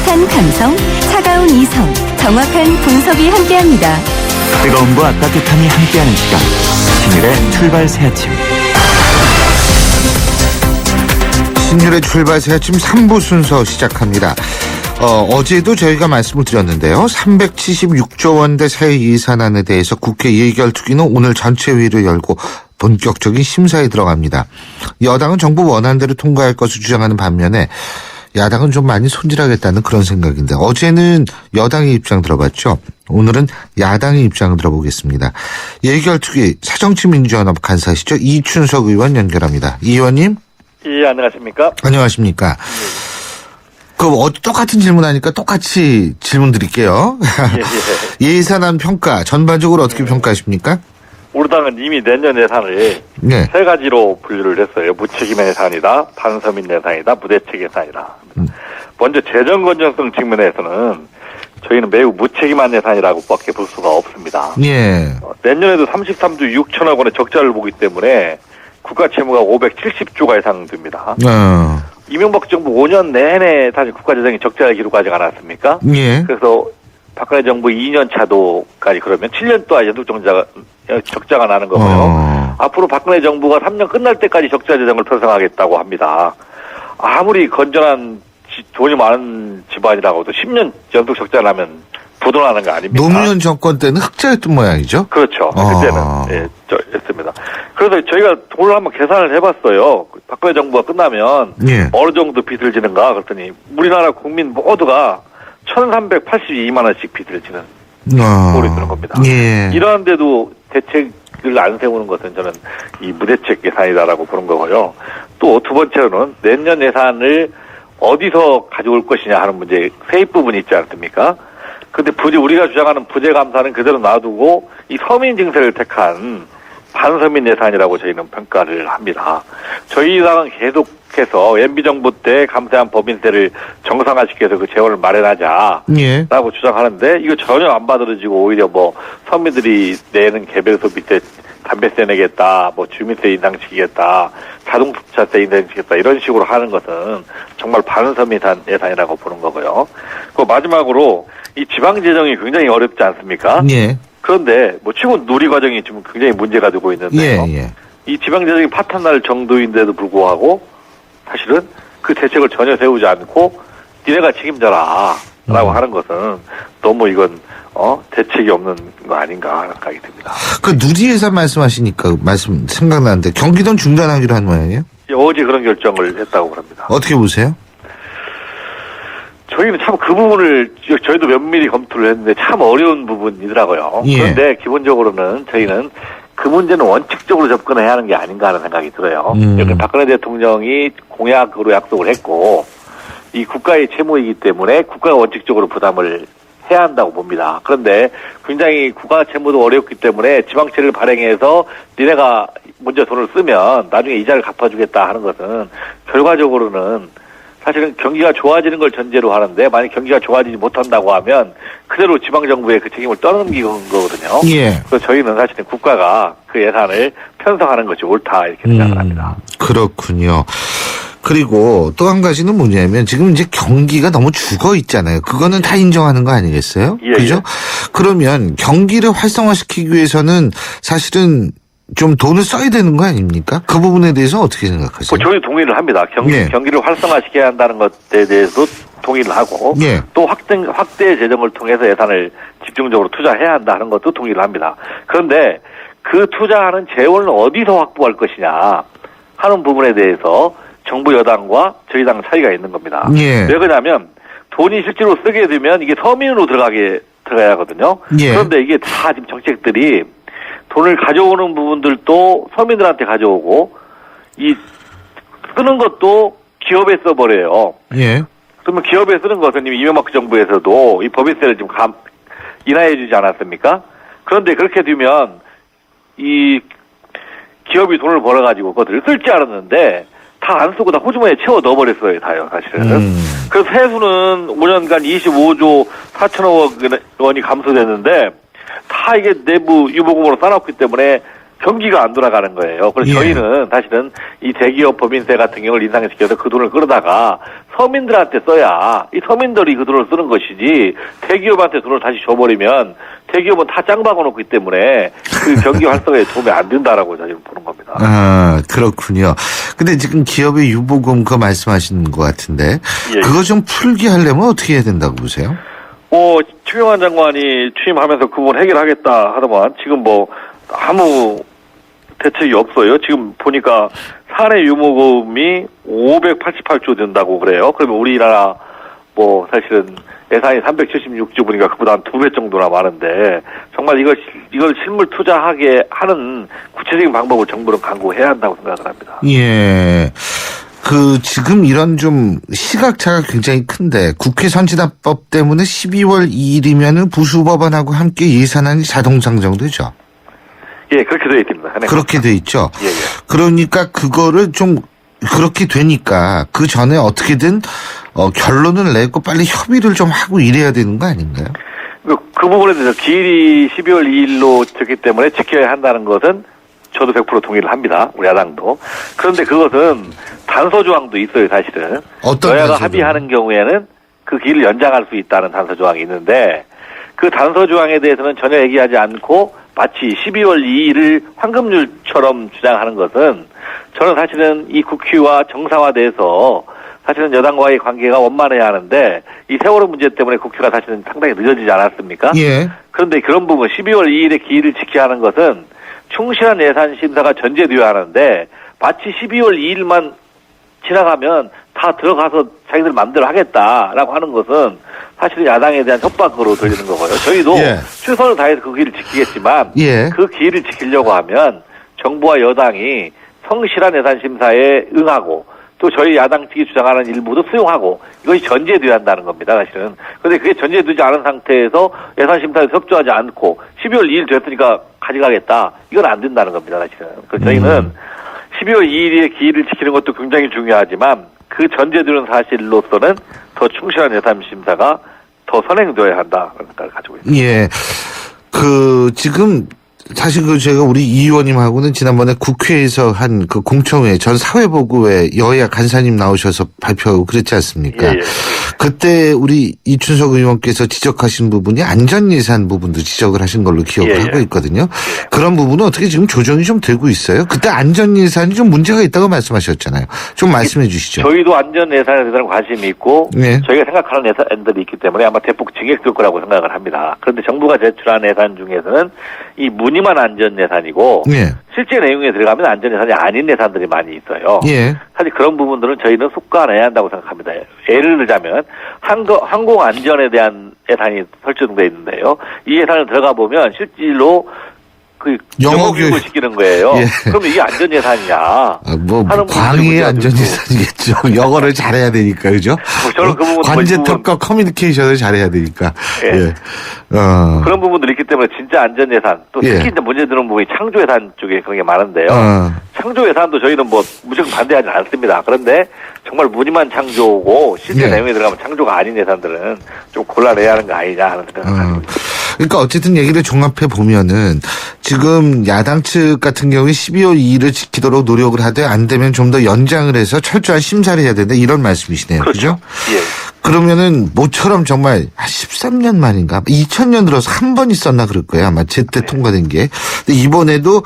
따뜻한 감성, 차가운 이성, 정확한 분석이 함께합니다. 뜨거움과 따뜻함이 함께하는 시간, 신일의 출발 새 아침. 신율의 출발 새 아침 3부 순서 시작합니다. 어제도 저희가 말씀을 드렸는데요. 376조 원대 새 예산안에 대해서 국회 예결특위는 오늘 전체회의를 열고 본격적인 심사에 들어갑니다. 여당은 정부 원안대로 통과할 것을 주장하는 반면에 야당은 좀 많이 손질하겠다는 그런 생각인데, 어제는 여당의 입장 들어봤죠. 오늘은 야당의 입장을 들어보겠습니다. 예결특위 새정치민주연합 간사시죠. 이춘석 의원 연결합니다. 이 의원님. 예, 안녕하십니까? 안녕하십니까? 똑같은 질문하니까 똑같이 질문 드릴게요. 예산안 평가 전반적으로 어떻게 평가하십니까? 우리 당은 이미 내년 예산을 세 가지로 분류를 했어요. 무책임 예산이다, 반서민 예산이다, 무대책 예산이다. 먼저 재정 건전성 측면에서는 저희는 매우 무책임한 예산이라고밖에 볼 수가 없습니다. 예. 내년에도 33조 6천억 원의 적자를 보기 때문에 국가 채무가 570조가 예상됩니다. 이명박 정부 5년 내내 사실 국가재정이 적자를 기록하지 않았습니까? 예. 그래서 박근혜 정부 2년 차도까지 그러면 7년 동안 연속 적자가 나는 거고요. 앞으로 박근혜 정부가 3년 끝날 때까지 적자 재정을 편성하겠다고 합니다. 아무리 건전한 돈이 많은 집안이라고도 10년 연속 적자 나면 부도나는 거 아닙니까? 노무현 정권 때는 흑자였던 모양이죠? 그렇죠. 그때는 했습니다. 그래서 저희가 돈을 한번 계산을 해봤어요. 박근혜 정부가 끝나면 어느 정도 빚을 지는가 그랬더니 우리나라 국민 모두가 1,382만 원씩 빚을 지는 꼴이 드는 겁니다. 예. 이러한데도 대책을 안 세우는 것은 저는 이 무대책 예산이다라고 보는 거고요. 또 두 번째로는 내년 예산을 어디서 가져올 것이냐 하는 문제, 세입 부분이 있지 않습니까? 근데 우리가 주장하는 부재 감사는 그대로 놔두고 이 서민 증세를 택한 반서민 예산이라고 저희는 평가를 합니다. 저희 당은 계속해서 MB정부 때 감세한 법인세를 정상화시켜서 그 재원을 마련하자라고 주장하는데 이거 전혀 안 받아들여지고 오히려 서민들이 내는 개별 소비 때 담배세 내겠다, 주민세 인상시키겠다, 자동차세 인상시키겠다 이런 식으로 하는 것은 정말 반서민 예산이라고 보는 거고요. 그 마지막으로 이 지방 재정이 굉장히 어렵지 않습니까? 예. 그런데 최고 누리 과정이 지금 굉장히 문제가 되고 있는데요. 이 지방 재정이 파탄날 정도인데도 불구하고 사실은 그 대책을 전혀 세우지 않고 니네가 책임져라라고 하는 것은 너무 이건 대책이 없는 거 아닌가 하는 생각이 듭니다. 그 누리 예산 말씀하시니까 생각나는데 경기도는 중단하기로 한 모양이에요? 어제 그런 결정을 했다고 합니다. 어떻게 보세요? 저희는 참 그 부분을 저희도 면밀히 검토를 했는데 참 어려운 부분이더라고요. 그런데 기본적으로는 저희는 그 문제는 원칙적으로 접근해야 하는 게 아닌가 하는 생각이 들어요. 박근혜 대통령이 공약으로 약속을 했고 이 국가의 채무이기 때문에 국가가 원칙적으로 부담을 해야 한다고 봅니다. 그런데 굉장히 국가 채무도 어렵기 때문에 지방채를 발행해서 니네가 먼저 돈을 쓰면 나중에 이자를 갚아주겠다 하는 것은 결과적으로는 사실은 경기가 좋아지는 걸 전제로 하는데 만약 경기가 좋아지지 못한다고 하면 그대로 지방정부에 그 책임을 떠넘기는 거거든요. 그래서 저희는 사실은 국가가 그 예산을 편성하는 것이 옳다 이렇게 생각을 합니다. 그렇군요. 그리고 또 한 가지는 뭐냐면 지금 이제 경기가 너무 죽어 있잖아요. 그거는 다 인정하는 거 아니겠어요? 그죠? 그러면 경기를 활성화시키기 위해서는 사실은 좀 돈을 써야 되는 거 아닙니까? 그 부분에 대해서 어떻게 생각하세요? 저희 동의를 합니다. 경기를 활성화시켜야 한다는 것에 대해서도 동의를 하고 또 확대 재정을 통해서 예산을 집중적으로 투자해야 한다 하는 것도 동의를 합니다. 그런데 그 투자하는 재원을 어디서 확보할 것이냐 하는 부분에 대해서 정부 여당과 저희 당 차이가 있는 겁니다. 왜 그러냐면 돈이 실제로 쓰게 되면 이게 서민으로 들어가야 하거든요. 그런데 이게 다 지금 정책들이 돈을 가져오는 부분들도 서민들한테 가져오고 이 쓰는 것도 기업에 써버려요. 그러면 기업에 쓰는 것은 이미 이명박 정부에서도 이 법인세를 좀 인하해주지 않았습니까? 그런데 그렇게 되면 이 기업이 돈을 벌어가지고 그것들을 쓸 줄 알았는데 다 안 쓰고 다 호주머니에 채워 넣어버렸어요, 다요, 사실은. 그래서 세수는 5년간 25조 4천억 원이 감소됐는데 다 이게 내부 유보금으로 쌓아놨기 때문에 경기가 안 돌아가는 거예요. 그래서 저희는 사실은 이 대기업 법인세 같은 경우를 인상시켜서 그 돈을 끌어다가 서민들한테 써야 이 서민들이 그 돈을 쓰는 것이지 대기업한테 돈을 다시 줘버리면 대기업은 다 짱 박아놓기 때문에 그 경기 활성화에 도움이 안 된다라고 저희는 보는 겁니다. 아, 그렇군요. 근데 지금 기업의 유보금 그거 말씀하시는 것 같은데 그거 좀 풀게 하려면 어떻게 해야 된다고 보세요? 최경환 장관이 취임하면서 그 부분 해결하겠다 하더만 지금 뭐 아무 대책이 없어요. 지금 보니까 사내 유보금이 588조 된다고 그래요. 그러면 우리나라 뭐 사실은 예산이 376조 보니까 그보다 한 2배 정도나 많은데 정말 이걸 실물 투자하게 하는 구체적인 방법을 정부는 강구해야 한다고 생각을 합니다. 예. 지금 이런 좀 시각차가 굉장히 큰데 국회 선진화법 때문에 12월 2일이면은 부수법안하고 함께 예산안이 자동 상정되죠. 예, 그렇게 되어 있습니다. 그렇게 되어 있죠. 예. 그러니까 그거를 좀 그렇게 되니까 그 전에 어떻게든 결론을 내고 빨리 협의를 좀 하고 이래야 되는 거 아닌가요? 그 부분에 대해서 기일이 12월 2일로 됐기 때문에 지켜야 한다는 것은 저도 100% 동의를 합니다. 우리 야당도. 그런데 그것은 단서 조항도 있어요, 사실은. 어떤 여야가 단서 합의하는 경우에는 그 기일을 연장할 수 있다는 단서 조항이 있는데 그 단서 조항에 대해서는 전혀 얘기하지 않고 마치 12월 2일을 황금률처럼 주장하는 것은 저는 사실은 이 국회와 정상화돼서 사실은 여당과의 관계가 원만해야 하는데 이 세월호 문제 때문에 국회가 사실은 상당히 늦어지지 않았습니까? 예. 그런데 그런 부분 12월 2일의 기일을 지켜야 하는 것은 충실한 예산 심사가 전제되어야 하는데 마치 12월 2일만 지나가면 다 들어가서 자기들 마음대로 하겠다라고 하는 것은 사실 야당에 대한 협박으로 들리는 거고요. 저희도 최선을 다해서 그 기일을 지키겠지만 그 기일을 지키려고 하면 정부와 여당이 성실한 예산 심사에 응하고 또 저희 야당 측이 주장하는 일부도 수용하고 이것이 전제돼야 한다는 겁니다. 사실은. 그런데 그게 전제되지 않은 상태에서 예산 심사에 협조하지 않고 12월 2일 됐으니까 가져가겠다. 이건 안 된다는 겁니다. 사실은. 그래서 저희는 12월 2일의 기일을 지키는 것도 굉장히 중요하지만 그 전제되는 사실로서는 더 충실한 예산 심사가 더 선행되어야 한다는 생각을 가지고 있습니다. 예. 지금 사실 제가 우리 이 의원님하고는 지난번에 국회에서 한 그 공청회 전 사회보고회 여야 간사님 나오셔서 발표하고 그랬지 않습니까? 그때 우리 이춘석 의원께서 지적하신 부분이 안전예산 부분도 지적을 하신 걸로 기억을 하고 있거든요. 그런 부분은 어떻게 지금 조정이 좀 되고 있어요? 그때 안전예산이 좀 문제가 있다고 말씀하셨잖아요. 좀 말씀해 주시죠. 저희도 안전예산에 대한 관심이 있고 저희가 생각하는 예산들이 있기 때문에 아마 대폭 증액될 거라고 생각을 합니다. 그런데 정부가 제출한 예산 중에서는 이 문의만 안전예산이고 실제 내용에 들어가면 안전예산이 아닌 예산들이 많이 있어요. 사실 그런 부분들은 저희는 속과내야 한다고 생각합니다. 예를 들자면 항공 안전에 대한 예산이 설정돼 있는데요. 이 예산을 들어가 보면 실질로 영어 교육을 시키는 거예요. 그러면 이게 안전 예산이냐? 광의의 안전 예산이겠죠. 영어를 잘해야 되니까, 그죠? 저는 그 부분 관제탑과 커뮤니케이션을 잘해야 되니까. 그런 부분들이 있기 때문에 진짜 안전 예산 또 특히 이제 문제 되는 부분이 창조 예산 쪽에 그런 게 많은데요. 창조 예산도 저희는 뭐 무조건 반대하지 않습니다. 그런데 정말 문의만 창조고 실제 내용에 들어가면 창조가 아닌 예산들은 좀 골라내야 하는 거 아니냐 하는 생각을 가지고 있습니다. 그러니까 어쨌든 얘기를 종합해 보면은 지금 야당 측 같은 경우에 12월 2일을 지키도록 노력을 하되 안 되면 좀 더 연장을 해서 철저한 심사를 해야 된다 이런 말씀이시네요. 그렇죠? 그러면은 모처럼 정말 13년 만인가 2000년 들어서 한 번 있었나 그럴 거예요. 아마 제때 통과된 게. 근데 이번에도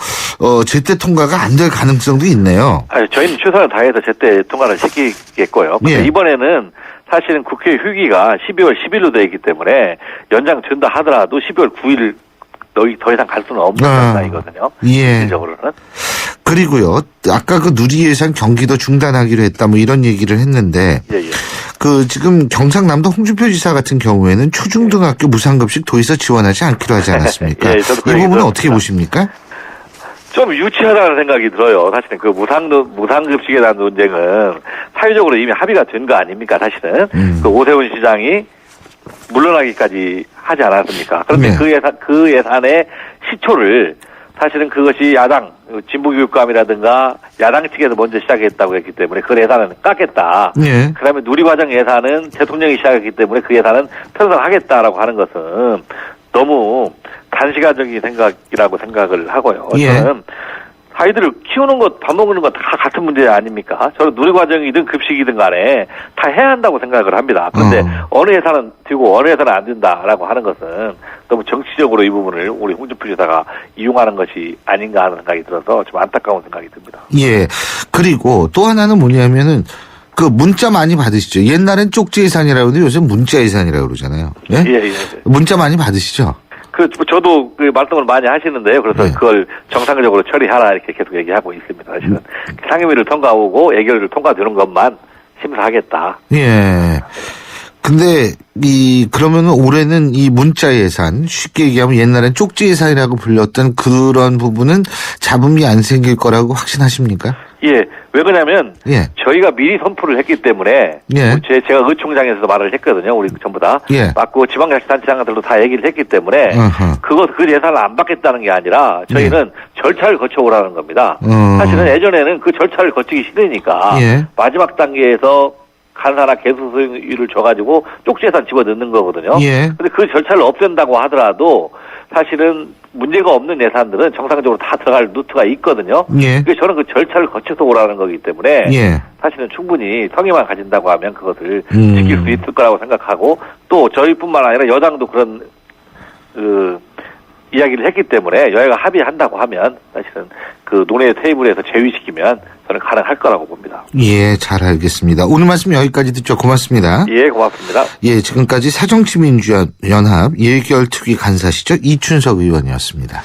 제때 통과가 안 될 가능성도 있네요. 저희는 최선을 다해서 제때 통과를 시키겠고요. 근데 이번에는 사실은 국회 휴기가 12월 10일로 되어 있기 때문에 연장 준다 하더라도 12월 9일 더 이상 갈 수는 없는 상황이거든요. 실질적으로는. 그리고요. 아까 누리 예산 경기도 중단하기로 했다 뭐 이런 얘기를 했는데 지금 경상남도 홍준표 지사 같은 경우에는 초중등학교 무상급식 도에서 지원하지 않기로 하지 않았습니까? 이 부분은 어떻게 보십니까? 좀 유치하다는 생각이 들어요. 사실은 그 무상급식에 대한 논쟁은 사회적으로 이미 합의가 된 거 아닙니까, 사실은. 그 오세훈 시장이 물러나기까지 하지 않았습니까? 그런데 그 예산의 시초를 사실은 그것이 야당, 진보교육감이라든가 야당 측에서 먼저 시작했다고 했기 때문에 그 예산은 깎겠다. 그 다음에 누리과정 예산은 대통령이 시작했기 때문에 그 예산은 편성하겠다라고 하는 것은 너무 단시간적인 생각이라고 생각을 하고요. 예. 저는 아이들을 키우는 것, 밥 먹는 것 다 같은 문제 아닙니까? 저는 누리과정이든 급식이든 간에 다 해야 한다고 생각을 합니다. 그런데 어느 예산은 되고 어느 예산은 안 된다라고 하는 것은 너무 정치적으로 이 부분을 우리 홍준표 지사가 이용하는 것이 아닌가 하는 생각이 들어서 좀 안타까운 생각이 듭니다. 예. 그리고 또 하나는 뭐냐면은 그 문자 많이 받으시죠? 옛날엔 쪽지 예산이라고 하는데 요새 문자 예산이라고 그러잖아요. 예? 예. 문자 많이 받으시죠? 저도 그 말씀을 많이 하시는데요. 그래서 네. 그걸 정상적으로 처리하라 이렇게 계속 얘기하고 있습니다. 사실은 상임위를 통과하고 예결위를 통과되는 것만 심사하겠다. 예. 근데 그러면은 올해는 이 문자 예산, 쉽게 얘기하면 옛날엔 쪽지 예산이라고 불렸던 그런 부분은 잡음이 안 생길 거라고 확신하십니까? 예. 왜 그러냐면 예. 저희가 미리 선포를 했기 때문에 예. 제가 의총장에서도 말을 했거든요. 우리 전부 다. 예. 맞고 지방자치단체장들도 다 얘기를 했기 때문에 그 예산을 안 받겠다는 게 아니라 저희는 절차를 거쳐오라는 겁니다. 사실은 예전에는 그 절차를 거치기 싫으니까 예. 마지막 단계에서 간사나 개수소유를 줘가지고 쪽지 예산 집어넣는 거거든요. 예. 근데 그 절차를 없앤다고 하더라도 사실은 문제가 없는 예산들은 정상적으로 다 들어갈 루트가 있거든요. 예. 그래서 저는 그 절차를 거쳐서 오라는 거기 때문에 예. 사실은 충분히 성의만 가진다고 하면 그것을 지킬 수 있을 거라고 생각하고 또 저희뿐만 아니라 여당도 그런 이야기를 했기 때문에 여야가 합의한다고 하면 사실은 그 논의 테이블에서 제위시키면 저는 가능할 거라고 봅니다. 예, 잘 알겠습니다. 오늘 말씀 여기까지 듣죠. 고맙습니다. 예, 고맙습니다. 예, 지금까지 새정치민주연합 예결특위 간사시죠. 이춘석 의원이었습니다.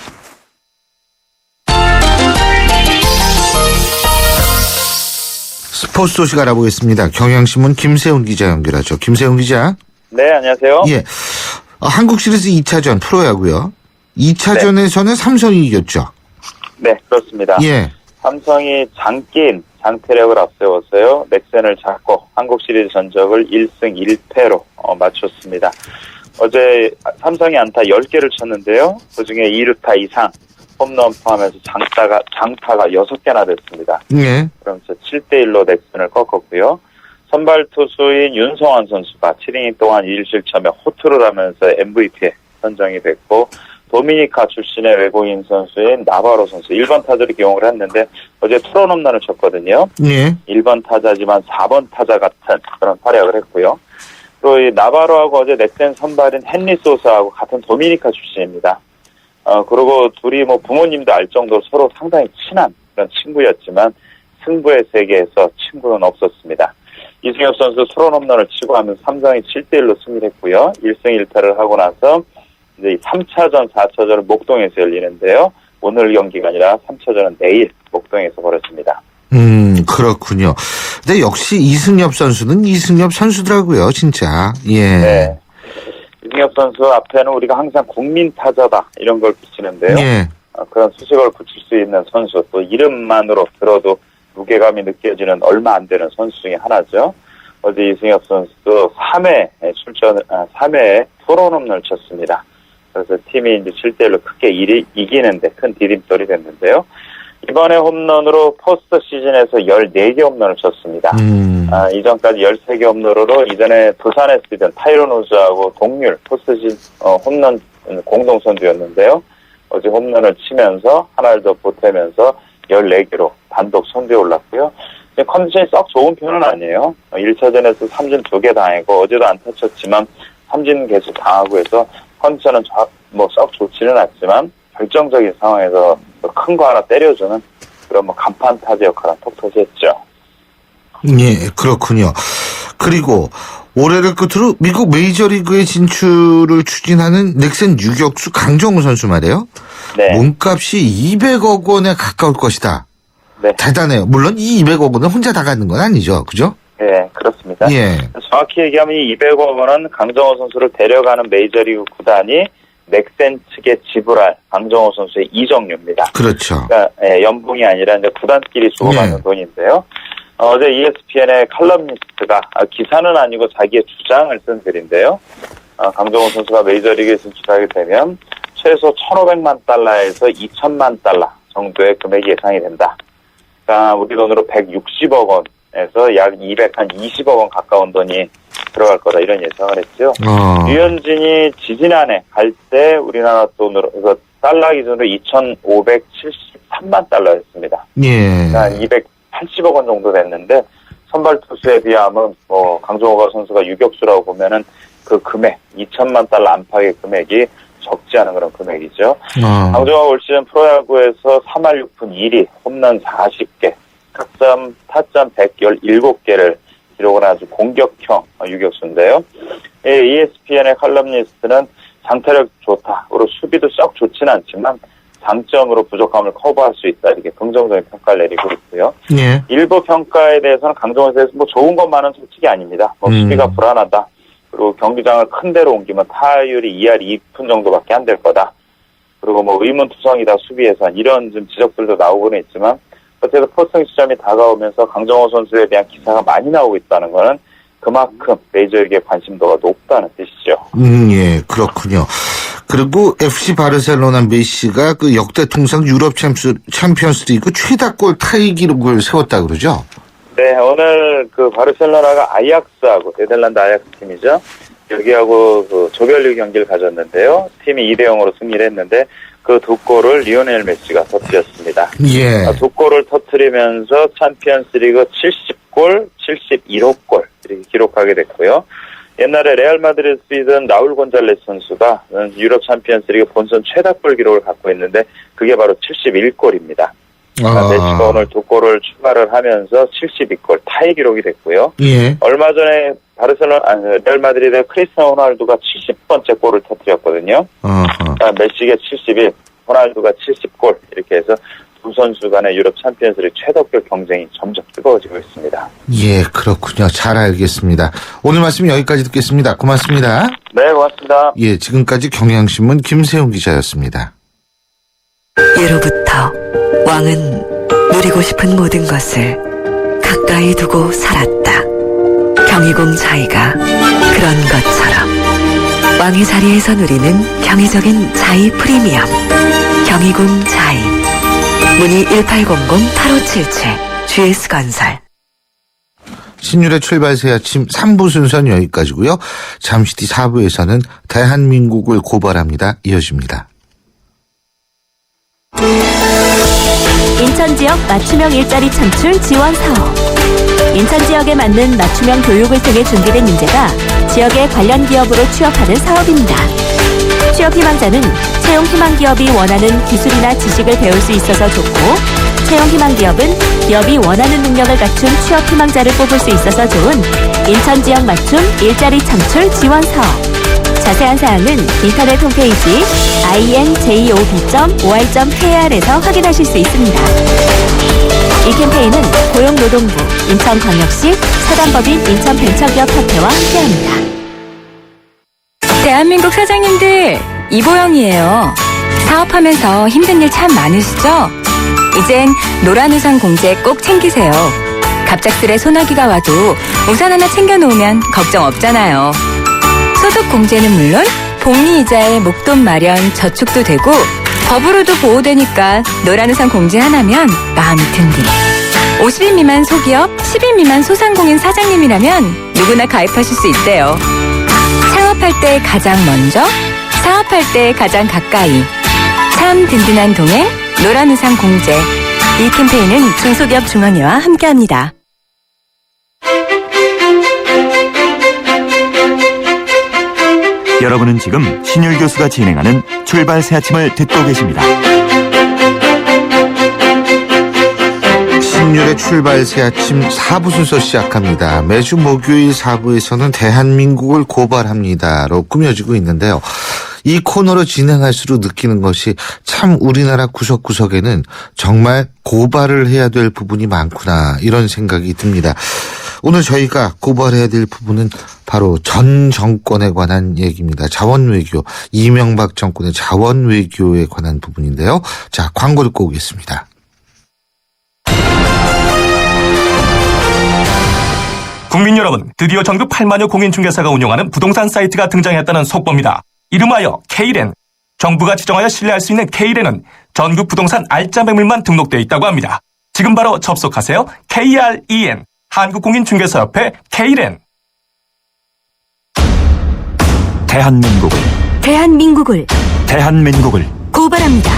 스포츠 소식 알아보겠습니다. 경향신문 김세훈 기자 연결하죠. 김세훈 기자. 네, 안녕하세요. 예, 한국 시리즈 2차전 프로야구요. 2차전에서는 삼성이 이겼죠. 네, 그렇습니다. 예. 삼성이 장태력을 앞세웠어요. 넥센을 잡고 한국 시리즈 전적을 1승 1패로 마쳤습니다. 어제 삼성이 안타 10개를 쳤는데요. 그중에 2루타 이상 홈런 포함해서 장타가 6개나 됐습니다. 예. 그러면서 7대1로 넥센을 꺾었고요. 선발 투수인 윤성환 선수가 7이닝 동안 1실점에 호투를 하면서 MVP에 선정이 됐고 도미니카 출신의 외국인 선수인 나바로 선수 1번 타자를 기용을 했는데 어제 투런 홈런을 쳤거든요. 예. 1번 타자지만 4번 타자 같은 그런 활약을 했고요. 또 이 나바로하고 어제 넥센 선발인 헨리 소스하고 같은 도미니카 출신입니다. 그리고 둘이 뭐 부모님도 알 정도로 서로 상당히 친한 그런 친구였지만 승부의 세계에서 친구는 없었습니다. 이승엽 선수 투런 홈런을 치고 하면서 삼성이 7대1로 승리를 했고요. 1승 1패를 하고 나서 이제 3차전, 4차전은 목동에서 열리는데요. 오늘 경기가 아니라 3차전은 내일 목동에서 벌어집니다. 그렇군요. 근데 역시 이승엽 선수는 이승엽 선수더라고요, 진짜. 예. 네. 이승엽 선수 앞에는 우리가 항상 국민 타자다 이런 걸 붙이는데요. 예. 그런 수식어를 붙일 수 있는 선수, 또 이름만으로 들어도 무게감이 느껴지는 얼마 안 되는 선수 중에 하나죠. 어제 이승엽 선수도 3회에 토론 홈런을 쳤습니다. 그래서 팀이 이제 7대1로 크게 이기는데 큰 디딤돌이 됐는데요. 이번에 홈런으로 포스트 시즌에서 14개 홈런을 쳤습니다. 이전까지 13개 홈런으로 이전에 두산에 쓰던 타이런 우즈하고 동률 포스트 시즌 홈런 공동 선두였는데요. 어제 홈런을 치면서 하나를 더 보태면서 14개로 단독 선두에 올랐고요. 컨디션이 썩 좋은 편은 아니에요. 1차전에서 삼진 2개 당하고 어제도 안타 쳤지만 삼진 계속 당하고 해서 컨디션은 썩 좋지는 않지만 결정적인 상황에서 큰 거 하나 때려주는 그런 간판 타자 역할은 톡톡히 했죠. 예, 그렇군요. 그리고 올해를 끝으로 미국 메이저리그의 진출을 추진하는 넥센 유격수 강정호 선수 말이에요. 네. 몸값이 200억 원에 가까울 것이다. 네. 대단해요. 물론 이 200억 원은 혼자 다 갖는 건 아니죠. 그죠? 네, 그렇습니다. 예. 정확히 얘기하면 이 200억 원은 강정호 선수를 데려가는 메이저리그 구단이 넥센 측에 지불할 강정호 선수의 이적료입니다. 그렇죠. 그러니까 연봉이 아니라 이제 구단끼리 주고받는 돈인데요. 어제 ESPN의 칼럼니스트가 기사는 아니고 자기의 주장을 쓴 글인데요. 강정호 선수가 메이저리그에 진출하게 되면 최소 1,500만 달러에서 2,000만 달러 정도의 금액이 예상이 된다. 그러니까 우리 돈으로 160억 원 약 220억 원 가까운 돈이 들어갈 거다 이런 예상을 했죠. 류현진이 지지난해 갈 때 우리나라 돈으로 그래서 달러 기준으로 2,573만 달러였습니다. 예. 한 280억 원 정도 됐는데 선발 투수에 비하면 강정호가 선수가 유격수라고 보면은 그 금액 2천만 달러 안팎의 금액이 적지 않은 그런 금액이죠. 강정호가 올 시즌 프로야구에서 3할 6푼 1위, 홈런 40개, 타점 117개를 기록을 아주 공격형 유격수인데요. ESPN의 칼럼니스트는 장타력 좋다. 그리고 수비도 썩 좋지는 않지만 장점으로 부족함을 커버할 수 있다. 이렇게 긍정적인 평가를 내리고 있고요. 예. 일부 평가에 대해서는 강정호에 대해서 좋은 것만은 솔직히 아닙니다. 수비가 불안하다. 그리고 경기장을 큰 데로 옮기면 타율이 2할 2푼 정도밖에 안 될 거다. 그리고 의문투성이다 수비에서 이런 좀 지적들도 나오고는 있지만 어쨌든 포스팅 시점이 다가오면서 강정호 선수에 대한 기사가 많이 나오고 있다는 거는 그만큼 메이저리그의 관심도가 높다는 뜻이죠. 예, 그렇군요. 그리고 FC 바르셀로나 메시가 그 역대 통상 유럽 챔피언스리그 최다골 타이 기록을 세웠다 그러죠? 네, 오늘 그 바르셀로나가 아약스하고 네덜란드 아약스 팀이죠. 여기하고 그 조별리그 경기를 가졌는데요. 팀이 2대0으로 승리를 했는데 그 두 골을 리오넬 메시가 터뜨렸습니다. 예. 두 골을 터뜨리면서 챔피언스리그 70골, 71호 골 이렇게 기록하게 됐고요. 옛날에 레알 마드리드 뛰던 라울 곤잘레스 선수가 유럽 챔피언스리그 본선 최다골 기록을 갖고 있는데 그게 바로 71골입니다. 메시가 오늘 두 골을 추가를 하면서 72골 타이 기록이 됐고요. 예. 얼마 전에 레알 마드리드의 크리스티아노 호날두가 70번째 골을 터뜨렸거든요. 메시가 71, 호날두가 70골 이렇게 해서 두 선수 간의 유럽 챔피언스리그 최다골 경쟁이 점점 뜨거워지고 있습니다. 예, 그렇군요. 잘 알겠습니다. 오늘 말씀 여기까지 듣겠습니다. 고맙습니다. 네, 고맙습니다. 예, 지금까지 경향신문 김세용 기자였습니다. 예로부터 왕은 누리고 싶은 모든 것을 가까이 두고 살았다. 경희궁 자이가 그런 것처럼 왕의 자리에서 누리는 경이적인 자이 프리미엄 경희궁 자이 문의 1800-8577 GS건설. 신율의 출발새 아침 3부 순서는 여기까지고요. 잠시 뒤 4부에서는 대한민국을 고발합니다. 이어집니다. 인천 지역 맞춤형 일자리 창출 지원 사업. 인천 지역에 맞는 맞춤형 교육을 통해 준비된 인재가 지역의 관련 기업으로 취업하는 사업입니다. 취업 희망자는 채용 희망 기업이 원하는 기술이나 지식을 배울 수 있어서 좋고, 채용 희망 기업은 기업이 원하는 능력을 갖춘 취업 희망자를 뽑을 수 있어서 좋은 인천 지역 맞춤 일자리 창출 지원 사업. 자세한 사항은 인터넷 홈페이지 injob.or.kr에서 확인하실 수 있습니다. 이 캠페인은 고용노동부, 인천광역시, 사단법인 인천벤처기업협회와 함께합니다. 대한민국 사장님들, 이보영이에요. 사업하면서 힘든 일 참 많으시죠? 이젠 노란 우산 공제 꼭 챙기세요. 갑작스레 소나기가 와도 우산 하나 챙겨놓으면 걱정 없잖아요. 소득 공제는 물론 복리 이자에 목돈 마련 저축도 되고 법으로도 보호되니까 노란 우산 공제 하나면 마음이 든디. 50인 미만 소기업, 10인 미만 소상공인 사장님이라면 누구나 가입하실 수 있대요. 창업할 때 가장 먼저, 사업할 때 가장 가까이. 참 든든한 동행, 노란 우산 공제. 이 캠페인은 중소기업 중앙회와 함께합니다. 여러분은 지금 신율 교수가 진행하는 출발 새 아침을 듣고 계십니다. 신율의 출발 새 아침 4부 순서 시작합니다. 매주 목요일 4부에서는 대한민국을 고발합니다로 꾸며지고 있는데요. 이 코너로 진행할수록 느끼는 것이 참 우리나라 구석구석에는 정말 고발을 해야 될 부분이 많구나 이런 생각이 듭니다. 오늘 저희가 고발해야 될 부분은 바로 전 정권에 관한 얘기입니다. 자원외교, 이명박 정권의 자원외교에 관한 부분인데요. 자, 광고 듣고 오겠습니다. 국민 여러분, 드디어 전국 8만여 공인중개사가 운영하는 부동산 사이트가 등장했다는 속보입니다. 이름하여 K렌. 정부가 지정하여 신뢰할 수 있는 K렌은 전국 부동산 알짜 매물만 등록되어 있다고 합니다. 지금 바로 접속하세요. KREN. 한국공인중개사협회 K렌. 대한민국을 고발합니다.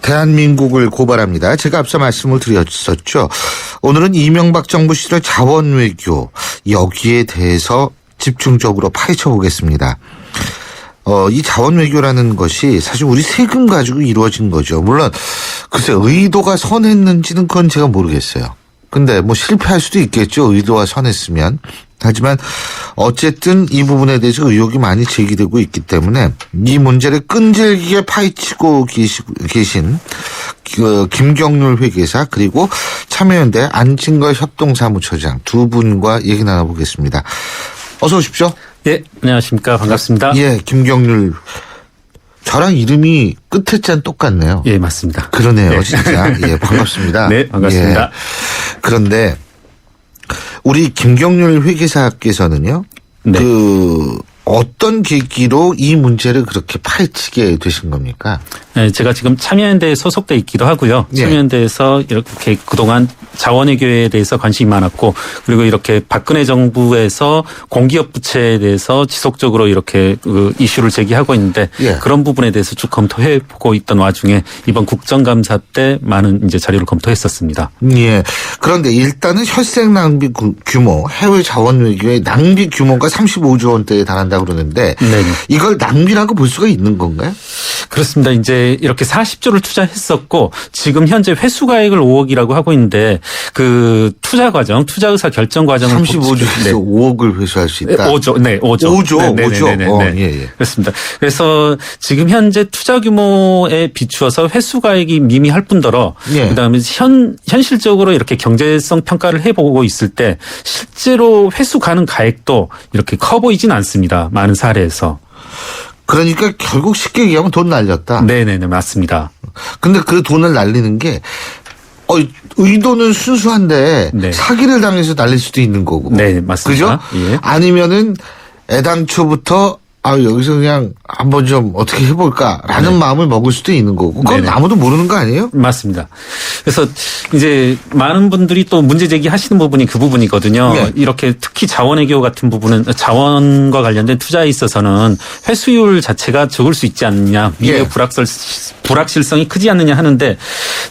대한민국을 고발합니다. 제가 앞서 말씀을 드렸었죠. 오늘은 이명박 정부 시절 자원외교, 여기에 대해서 집중적으로 파헤쳐 보겠습니다. 이 자원외교라는 것이 사실 우리 세금 가지고 이루어진 거죠. 물론 글쎄 의도가 선했는지는 그건 제가 모르겠어요. 근데 뭐 실패할 수도 있겠죠. 의도가 선했으면. 하지만 어쨌든 이 부분에 대해서 의혹이 많이 제기되고 있기 때문에 이 문제를 끈질기게 파헤치고 계신 김경률 회계사 그리고 참여연대 안진걸 협동사무처장 두 분과 얘기 나눠보겠습니다. 어서 오십시오. 예, 안녕하십니까. 반갑습니다. 예, 김경률. 저랑 이름이 끝에 짠 똑같네요. 예, 맞습니다. 그러네요, 네. 진짜. 예, 반갑습니다. 네, 반갑습니다. 예. 그런데 우리 김경률 회계사께서는요. 네. 어떤 계기로 이 문제를 그렇게 파헤치게 되신 겁니까? 네, 제가 지금 참여연대에 소속돼 있기도 하고요. 예. 참여연대에서 이렇게 그동안 자원외교에 대해서 관심이 많았고 그리고 이렇게 박근혜 정부에서 공기업 부채에 대해서 지속적으로 이렇게 이슈를 제기하고 있는데 예. 그런 부분에 대해서 쭉 검토해 보고 있던 와중에 이번 국정감사 때 많은 이제 자료를 검토했었습니다. 예. 그런데 일단은 혈색 낭비 규모, 해외 자원 외교의 낭비 규모가 35조 원대에 달한다 그러는데 네네. 이걸 낭비라고 볼 수가 있는 건가요? 그렇습니다. 이제 이렇게 40조를 투자했었고 지금 현재 회수가액을 5억이라고 하고 있는데 그 투자 과정, 투자 의사 결정 과정을 35조에서 5억을 회수할 수 있다. 5조. 네, 5조. 5조. 네, 5조. 네. 예. 그렇습니다. 그래서 지금 현재 투자 규모에 비추어서 회수가액이 미미할 뿐더러 예. 그다음에 현실적으로 이렇게 경제성 평가를 해보고 있을 때 실제로 회수 가능 가액도 이렇게 커 보이진 않습니다. 많은 사례에서. 그러니까 결국 쉽게 얘기하면 돈 날렸다. 네네네, 맞습니다. 근데 그 돈을 날리는 게 의도는 순수한데 네. 사기를 당해서 날릴 수도 있는 거고. 네, 맞습니다. 그죠? 예. 아니면은 애당초부터 여기서 그냥 한번 좀 어떻게 해볼까라는 네. 마음을 먹을 수도 있는 거고. 그건 네네. 아무도 모르는 거 아니에요? 맞습니다. 그래서 이제 많은 분들이 또 문제 제기하시는 부분이 그 부분이거든요. 네. 이렇게 특히 자원외교 같은 부분은 자원과 관련된 투자에 있어서는 회수율 자체가 적을 수 있지 않느냐, 미래 예. 불확실성이 크지 않느냐 하는데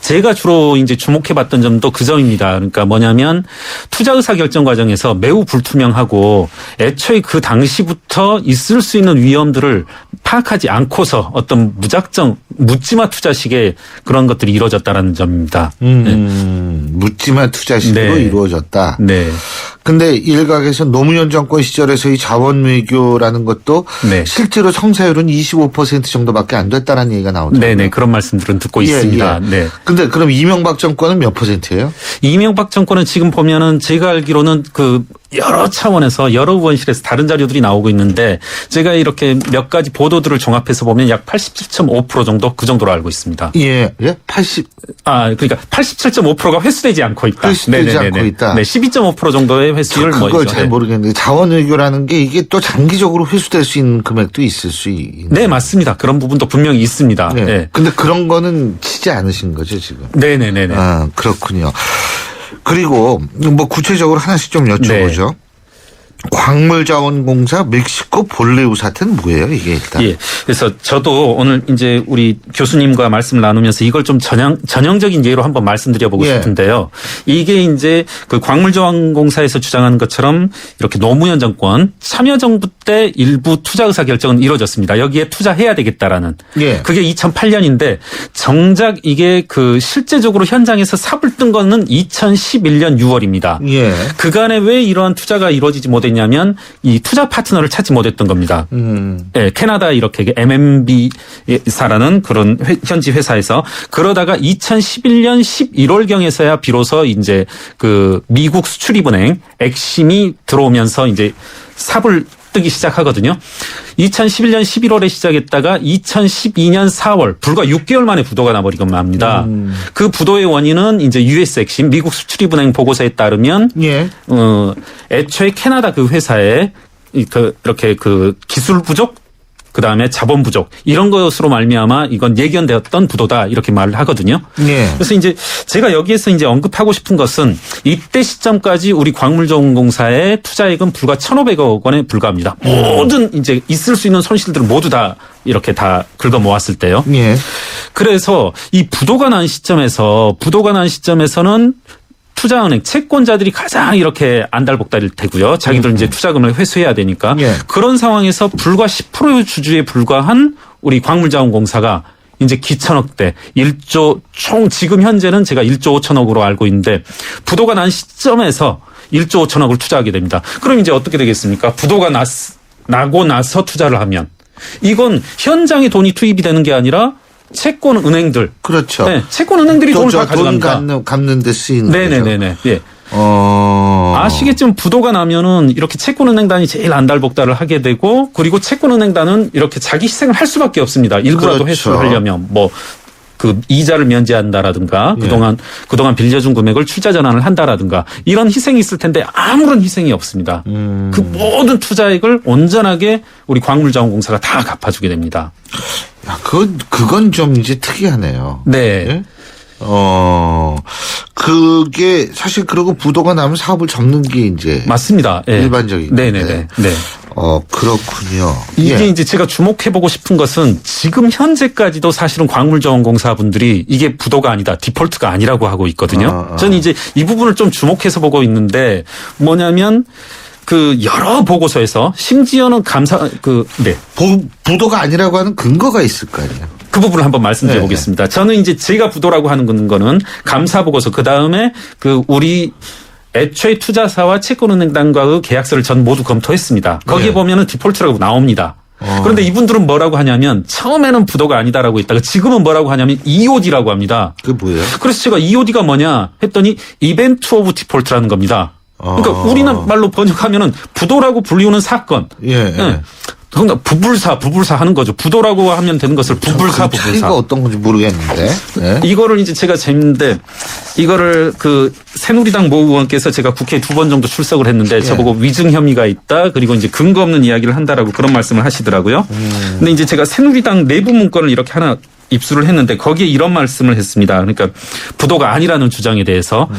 제가 주로 이제 주목해봤던 점도 그 점입니다. 그러니까 뭐냐면 투자 의사 결정 과정에서 매우 불투명하고 애초에 그 당시부터 있을 수 있는 위험들을 파악하지 않고서 어떤 무작정 묻지마 투자식의 그런 것들이 이루어졌다라는 점입니다. 묻지마 투자식으로 네. 이루어졌다. 네. 근데 일각에서 노무현 정권 시절에서 이 자원 외교라는 것도 네. 실제로 성사율은 25% 정도밖에 안 됐다는 얘기가 나오더라고요. 네네. 그런 말씀들은 듣고 있습니다. 네. 근데 그럼 이명박 정권은 몇 %예요? 이명박 정권은 지금 보면은 제가 알기로는 그 여러 차원에서 여러 의원실에서 다른 자료들이 나오고 있는데 제가 이렇게 몇 가지 보도들을 종합해서 보면 약 87.5% 정도 그 정도로 알고 있습니다. 예. 80. 그러니까 87.5%가 회수되지 않고 있다. 회수되지 않고 있다. 네, 12.5% 정도의 회수율 그걸 잘 모르겠는데 자원 외교라는 게 이게 또 장기적으로 회수될 수 있는 금액도 있을 수 있는. 네, 맞습니다. 그런 부분도 분명히 있습니다. 네. 네. 근데 그런 거는 치지 않으신 거죠, 지금? 네네네네. 그렇군요. 그리고 뭐 구체적으로 하나씩 좀 여쭤보죠. 네. 광물자원공사 멕시코 볼레우 사태는 뭐예요, 이게 일단? 예. 그래서 저도 오늘 이제 우리 교수님과 말씀을 나누면서 이걸 좀 전형적인 예로 한번 말씀드려보고 싶은데요. 이게 이제 그 광물자원공사에서 주장하는 것처럼 이렇게 노무현 정권 참여정부 때 일부 투자 의사 결정은 이루어졌습니다. 여기에 투자해야 되겠다라는. 예. 그게 2008년인데 정작 이게 그 실제적으로 현장에서 삽을 뜬 거는 2011년 6월입니다. 예. 그간에 왜 이러한 투자가 이루어지지 못했냐면 이 투자 파트너를 찾지 못했던 겁니다. 네, 캐나다 이렇게 MMB사라는 그런 현지 회사에서 그러다가 2011년 11월경에서야 비로소 이제 그 미국 수출입은행 엑심이 들어오면서 이제 삽을 뜨기 시작하거든요. 2011년 11월에 시작했다가 2012년 4월 불과 6개월 만에 부도가 나버리고 맙니다. 그 부도의 원인은 이제 US 엑심 미국 수출입은행 보고서에 따르면 애초에 캐나다 그 회사에 이렇게 그 기술 부족 그다음에 자본 부족 이런 것으로 말미암아 이건 예견되었던 부도다 이렇게 말을 하거든요. 예. 그래서 이제 제가 여기에서 이제 언급하고 싶은 것은 이때 시점까지 우리 광물자원공사의 투자액은 불과 1,500억 원에 불과합니다. 모든 이제 있을 수 있는 손실들을 모두 다 이렇게 다 긁어 모았을 때요. 예. 그래서 이 부도가 난 시점에서는 투자은행 채권자들이 가장 이렇게 안달복달일 테고요. 자기들 이제 투자금을 회수해야 되니까 예. 그런 상황에서 불과 10% 주주에 불과한 우리 광물자원공사가 이제 기천억대 1조 총 지금 현재는 제가 1조 5천억으로 알고 있는데 부도가 난 시점에서 1조 5천억을 투자하게 됩니다. 그럼 이제 어떻게 되겠습니까? 부도가 나고 나서 투자를 하면 이건 현장에 돈이 투입이 되는 게 아니라 채권 은행들. 그렇죠. 네, 채권 은행들이 돈을 다 가져갑니다. 돈 갚는 데 쓰이는 네네네네. 예. 아시겠지만 부도가 나면은 이렇게 채권은행단이 제일 안달복달을 하게 되고 그리고 채권은행단은 이렇게 자기 희생을 할 수밖에 없습니다. 일부라도 그렇죠. 회수를 하려면 뭐 그 이자를 면제한다라든가 예. 그동안 빌려준 금액을 출자 전환을 한다라든가 이런 희생이 있을 텐데 아무런 희생이 없습니다. 그 모든 투자액을 온전하게 우리 광물자원공사가 다 갚아주게 됩니다. 야, 그건 좀 이제 특이하네요. 네. 예? 그게 사실 그러고 부도가 나면 사업을 접는 게 이제 맞습니다. 예. 일반적인. 네네네. 네. 그렇군요. 이게 예. 이제 제가 주목해보고 싶은 것은 지금 현재까지도 사실은 광물자원공사분들이 이게 부도가 아니다, 디폴트가 아니라고 하고 있거든요. 저는 이제 이 부분을 좀 주목해서 보고 있는데 뭐냐면 그 여러 보고서에서 심지어는 부도가 아니라고 하는 근거가 있을 거 아니에요. 그 부분을 한번 말씀드려 보겠습니다. 저는 이제 제가 부도라고 하는 거는 감사 보고서 그 다음에 그 우리 애초에 투자사와 채권은행단과의 계약서를 전 모두 검토했습니다. 거기에 네. 보면은 디폴트라고 나옵니다. 그런데 이분들은 뭐라고 하냐면 처음에는 부도가 아니다라고 했다가 지금은 뭐라고 하냐면 EOD라고 합니다. 그게 뭐예요? 그래서 제가 EOD가 뭐냐 했더니 이벤트 오브 디폴트라는 겁니다. 그러니까 우리나라말로 번역하면은 부도라고 불리우는 사건. 예. 네. 그러니까 부불사 하는 거죠. 부도라고 하면 되는 것을 부불사. 차이가 어떤 건지 모르겠는데. 네. 이거를 이제 제가 재밌는데 이거를 그 새누리당 모 의원께서 제가 국회에 2번 정도 출석을 했는데 저보고 위증 혐의가 있다. 그리고 이제 근거 없는 이야기를 한다라고 그런 말씀을 하시더라고요. 근데 이제 제가 새누리당 내부 문건을 이렇게 하나 입수를 했는데 거기에 이런 말씀을 했습니다. 그러니까 부도가 아니라는 주장에 대해서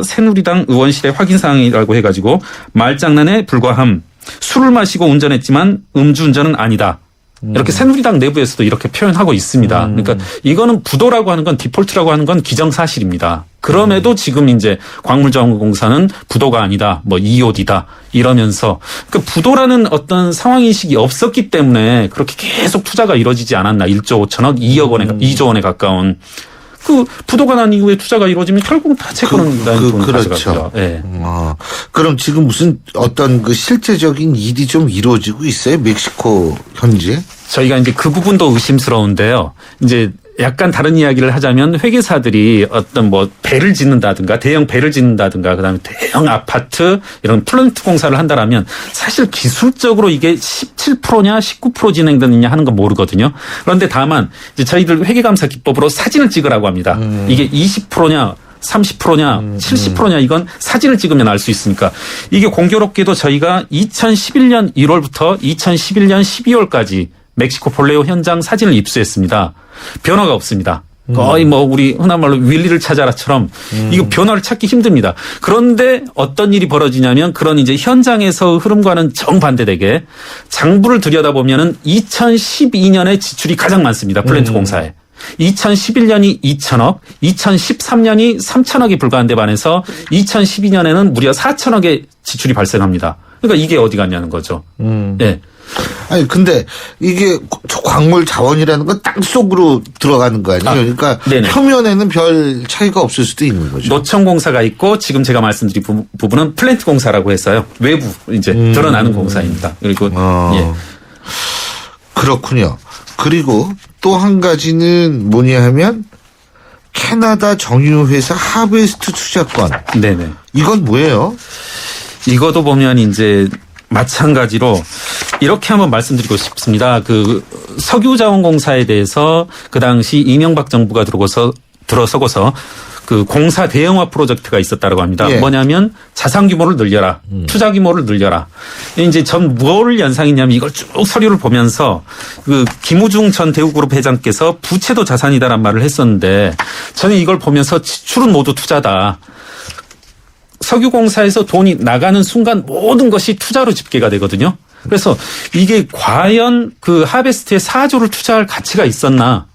새누리당 의원실의 확인 사항이라고 해가지고 말장난에 불과함. 술을 마시고 운전했지만 음주운전은 아니다. 이렇게 새누리당 내부에서도 이렇게 표현하고 있습니다. 그러니까 이거는 부도라고 하는 건 디폴트라고 하는 건 기정사실입니다. 그럼에도 지금 이제 광물자원공사는 부도가 아니다, 뭐 EOD다 이러면서 그 부도라는 어떤 상황인식이 없었기 때문에 그렇게 계속 투자가 이루어지지 않았나. 1조 5천억, 2조 원에 가까운. 그 부도가 난 이후에 투자가 이루어지면 결국 다 채권은행단이 돈을 가져가고요. 네. 그럼 지금 무슨 어떤 그 실제적인 일이 좀 이루어지고 있어요? 멕시코 현지에? 저희가 이제 그 부분도 의심스러운데요. 이제 약간 다른 이야기를 하자면 회계사들이 어떤 뭐 배를 짓는다든가 대형 배를 짓는다든가 그다음에 대형 아파트 이런 플랜트 공사를 한다라면 사실 기술적으로 이게 17%냐 19% 진행되느냐 하는 건 모르거든요. 그런데 다만 이제 저희들 회계감사 기법으로 사진을 찍으라고 합니다. 이게 20%냐 30%냐 70%냐 이건 사진을 찍으면 알 수 있으니까 이게 공교롭게도 저희가 2011년 1월부터 2011년 12월까지 멕시코 볼레오 현장 사진을 입수했습니다. 변화가 없습니다. 거의 뭐 우리 흔한 말로 윌리를 찾아라처럼 이거 변화를 찾기 힘듭니다. 그런데 어떤 일이 벌어지냐면 그런 이제 현장에서 흐름과는 정반대되게 장부를 들여다보면은 2012년에 지출이 가장 많습니다. 플랜트 공사에. 2011년이 2천억, 2013년이 3천억이 불과한데 반해서 2012년에는 무려 4천억의 지출이 발생합니다. 그러니까 이게 어디 갔냐는 거죠. 예. 아니 근데 이게 광물 자원이라는 건 땅속으로 들어가는 거 아니에요? 그러니까 네네. 표면에는 별 차이가 없을 수도 있는 거죠. 노천공사가 있고 지금 제가 말씀드린 부분은 플랜트 공사라고 했어요. 외부 이제 드러나는 공사입니다. 그리고 예. 그렇군요. 그리고 또 한 가지는 뭐냐 하면 캐나다 정유회사 하베스트 투자권. 네네. 이건 뭐예요? 이것도 보면 이제 마찬가지로 이렇게 한번 말씀드리고 싶습니다. 그 석유자원공사에 대해서 그 당시 이명박 정부가 들어서고서 그 그 공사 대형화 프로젝트가 있었다고 합니다. 예. 뭐냐면 자산 규모를 늘려라. 투자 규모를 늘려라. 이제 전 뭘 연상했냐면 이걸 쭉 서류를 보면서 그 김우중 전 대우그룹 회장께서 부채도 자산이다란 말을 했었는데 저는 이걸 보면서 지출은 모두 투자다. 석유공사에서 돈이 나가는 순간 모든 것이 투자로 집계가 되거든요. 그래서 이게 과연 그 하베스트에 4조를 투자할 가치가 있었나?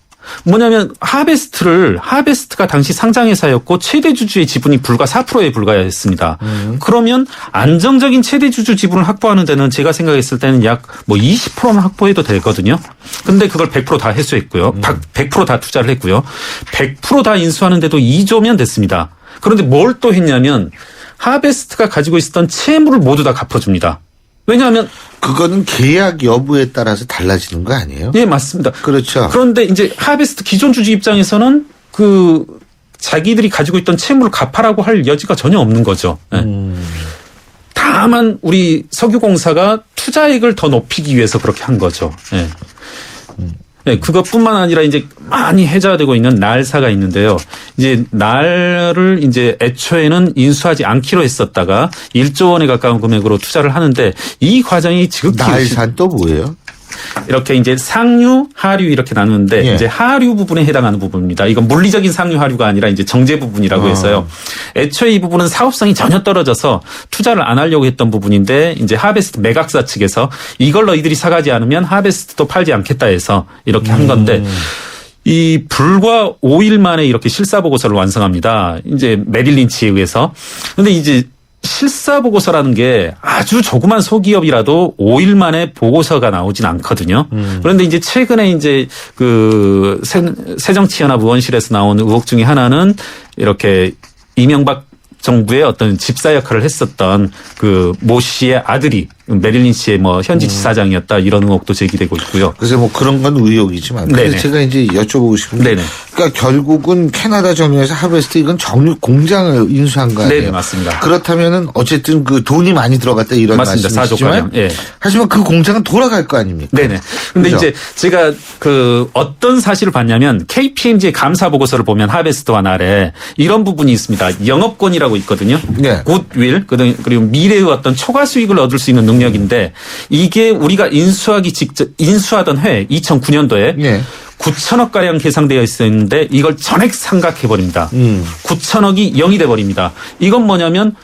뭐냐면 하베스트가 당시 상장회사였고 최대 주주의 지분이 불과 4%에 불과했습니다. 그러면 안정적인 최대 주주 지분을 확보하는 데는 제가 생각했을 때는 약 뭐 20%만 확보해도 되거든요. 근데 그걸 100% 다 회수했고요. 100% 다 투자를 했고요. 100% 다 인수하는데도 2조면 됐습니다. 그런데 뭘 또 했냐면 하베스트가 가지고 있었던 채무를 모두 다 갚아줍니다. 왜냐하면 그거는 계약 여부에 따라서 달라지는 거 아니에요? 예, 맞습니다. 그렇죠. 그런데 이제 하베스트 기존 주주 입장에서는 그 자기들이 가지고 있던 채무를 갚아라고 할 여지가 전혀 없는 거죠. 예. 다만 우리 석유공사가 투자액을 더 높이기 위해서 그렇게 한 거죠. 예. 네, 그것뿐만 아니라 이제 많이 해자되고 있는 날사가 있는데요. 이제 날을 이제 애초에는 인수하지 않기로 했었다가 1조 원에 가까운 금액으로 투자를 하는데 이 과정이 지극히 날산 또 뭐예요? 이렇게 이제 상류, 하류 이렇게 나누는데 예. 이제 하류 부분에 해당하는 부분입니다. 이건 물리적인 상류, 하류가 아니라 이제 정제 부분이라고 해서요. 애초에 이 부분은 사업성이 전혀 떨어져서 투자를 안 하려고 했던 부분인데 이제 하베스트 매각사 측에서 이걸 너희들이 사가지 않으면 하베스트도 팔지 않겠다 해서 이렇게 한 건데 이 불과 5일 만에 이렇게 실사 보고서를 완성합니다. 이제 메릴 린치에 의해서. 근데 이제 실사 보고서라는 게 아주 조그만 소기업이라도 5일 만에 보고서가 나오진 않거든요. 그런데 이제 최근에 이제 그 새정치연합 의원실에서 나온 의혹 중에 하나는 이렇게 이명박 정부의 어떤 집사 역할을 했었던 그 모 씨의 아들이 메릴린 씨의 뭐 현지 지사장이었다 이런 의혹도 제기되고 있고요. 그래서 뭐 그런 건 의혹이지만 그래서 제가 이제 여쭤보고 싶은 게 그러니까 결국은 캐나다 정유에서 하베스트 이건 정유 공장을 인수한 거 아니에요? 네, 맞습니다. 그렇다면은 어쨌든 그 돈이 많이 들어갔다 이런 말씀이시지만 예. 하지만 그 공장은 돌아갈 거 아닙니까? 네네. 근데 그렇죠? 이제 제가 그 어떤 사실을 봤냐면 KPMG의 감사 보고서를 보면 하베스트와 날에 이런 부분이 있습니다. 영업권이라고 있거든요. 네. 굿윌 그리고 미래의 어떤 초과 수익을 얻을 수 있는 능력인데 이게 우리가 인수하던 해 2009년도에 네. 9천억 가량 계상되어 있었는데 이걸 전액 상각해 버립니다. 9천억이 0이 돼 버립니다. 이건 뭐냐면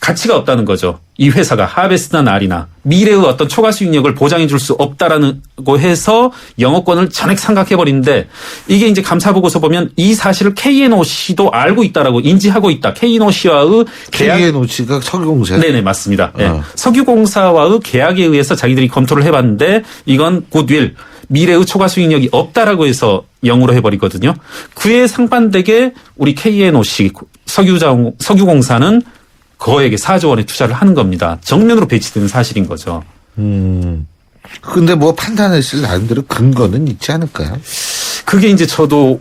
가치가 없다는 거죠. 이 회사가 하베스트나 날이나 미래의 어떤 초과 수익력을 보장해 줄 수 없다라고 해서 영업권을 전액 상각해 버리는데 이게 이제 감사 보고서 보면 이 사실을 KNOC도 알고 있다라고 인지하고 있다. KNOC와의 계약. KNOC가 석유공사. 네네 맞습니다. 네. 석유공사와의 계약에 의해서 자기들이 검토를 해봤는데 이건 굿윌 미래의 초과 수익력이 없다라고 해서 0으로 해버리거든요. 그에 상반되게 우리 KNOC 석유공사는 거액의 4조 원의 투자를 하는 겁니다. 정면으로 배치되는 사실인 거죠. 근데 뭐 판단했을 나름대로 근거는 있지 않을까요? 그게 이제 저도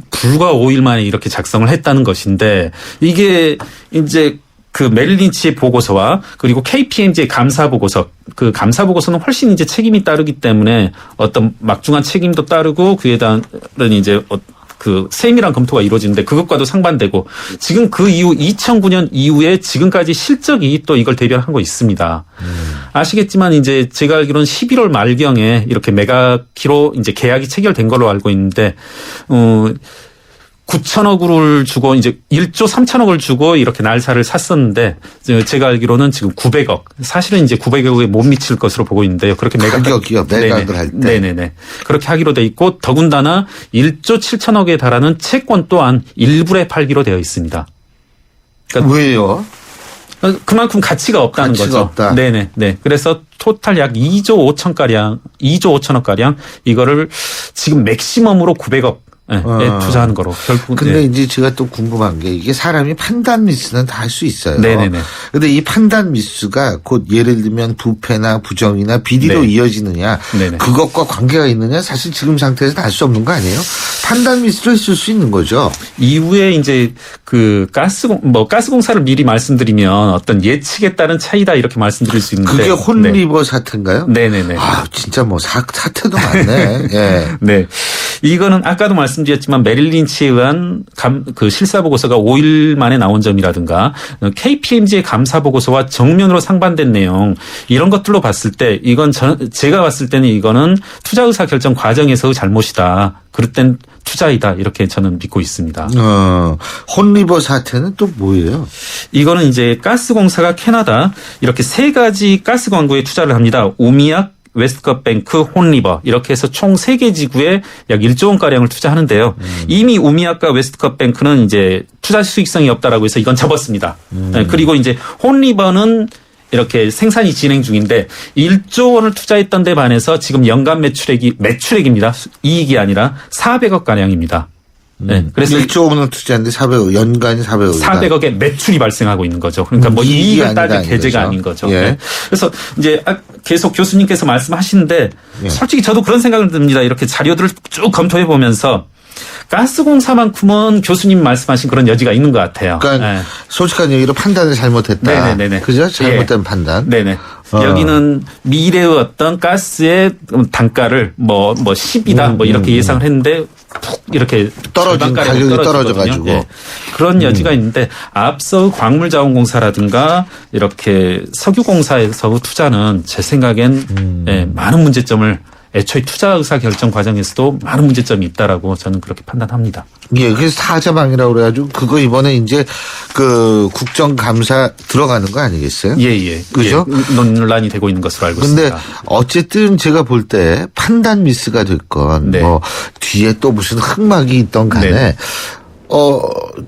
불과 5일 만에 이렇게 작성을 했다는 것인데 이게 이제 그 메릴 린치의 보고서와 그리고 KPMG의 감사 보고서 그 감사 보고서는 훨씬 이제 책임이 따르기 때문에 어떤 막중한 책임도 따르고 그에 따른 이제 그 세밀한 검토가 이루어지는데 그것과도 상반되고 지금 그 이후 2009년 이후에 지금까지 실적이 또 이걸 대변하고 있습니다. 아시겠지만 이제 제가 알기로는 11월 말경에 이렇게 매각키로 이제 계약이 체결된 걸로 알고 있는데 9천억을 주고 이제 1조 3천억을 주고 이렇게 날사를 샀었는데 제가 알기로는 지금 900억 사실은 이제 900억에 못 미칠 것으로 보고 있는데요. 그렇게 가격이요. 매각을 할 때. 네네네. 그렇게 하기로 돼 있고 더군다나 1조 7천억에 달하는 채권 또한 일부에 팔기로 되어 있습니다. 그러니까 왜요? 그만큼 가치가 없다는 거죠. 없다. 네네. 네. 그래서 토탈 약 2조 5천억 가량 이거를 지금 맥시멈으로 900억 투자하는 거로 결국. 근데 이제 제가 또 궁금한 게 이게 사람이 판단 미스는 다 할 수 있어요. 네네네. 근데 이 판단 미스가 곧 예를 들면 부패나 부정이나 비리로 이어지느냐 그것과 관계가 있느냐 사실 지금 상태에서는 알 수 없는 거 아니에요? 판단 미스를 했을 수 있는 거죠. 이후에 이제 그 가스공사를 미리 말씀드리면 어떤 예측에 따른 차이다 이렇게 말씀드릴 수 있는데. 그게 혼리버 사태인가요? 네네네. 아, 진짜 뭐 사태도 많네. 예. 네. 이거는 아까도 말씀드렸지만 메릴 린치에 의한 그 실사 보고서가 5일 만에 나온 점이라든가 KPMG의 감사 보고서와 정면으로 상반된 내용 이런 것들로 봤을 때 이건 제가 봤을 때는 이거는 투자 의사 결정 과정에서의 잘못이다. 그럴 땐 투자이다. 이렇게 저는 믿고 있습니다. 혼리버 사태는 또 뭐예요? 이거는 이제 가스공사가 캐나다 이렇게 세 가지 가스 광구에 투자를 합니다. 오미악, 웨스트컵뱅크, 혼리버 이렇게 해서 총 3개 지구에 약 1조 원가량을 투자하는데요. 이미 오미약과 웨스트컵뱅크는 이제 투자 수익성이 없다라고 해서 이건 접었습니다. 네, 그리고 이제 혼리버는 이렇게 생산이 진행 중인데 1조 원을 투자했던 데 반해서 지금 연간 매출액입니다. 이익이 아니라 400억 가량입니다. 네. 그래서 1조 원을 투자했는데 400억, 연간이 400억. 400억의 매출이 발생하고 있는 거죠. 그러니까 뭐 이익을 따질 계제가 아닌 거죠. 예. 네. 그래서 이제 계속 교수님께서 말씀하시는데 예. 솔직히 저도 그런 생각을 듭니다. 이렇게 자료들을 쭉 검토해 보면서 가스공사만큼은 교수님 말씀하신 그런 여지가 있는 것 같아요. 그러니까 네. 솔직한 얘기로 판단을 잘못했다. 네네네. 그죠? 잘못된 예. 판단. 네네. 여기는 미래의 어떤 가스의 단가를 뭐 10이다 뭐 이렇게 예상을 했는데 푹 이렇게 떨어진 가격이 떨어져가지고 예. 그런 여지가 있는데 앞서 광물자원공사라든가 이렇게 석유공사에서 투자는 제 생각엔 예, 많은 문제점을 애초에 투자 의사 결정 과정에서도 많은 문제점이 있다라고 저는 그렇게 판단합니다. 예, 그래서 사자방이라고 그래가지고 그거 이번에 이제 그 국정감사 들어가는 거 아니겠어요? 예. 그죠? 예, 논란이 되고 있는 것으로 알고 근데 있습니다. 어쨌든 제가 볼 때 판단 미스가 됐건 네. 뭐 뒤에 또 무슨 흑막이 있던 간에 네.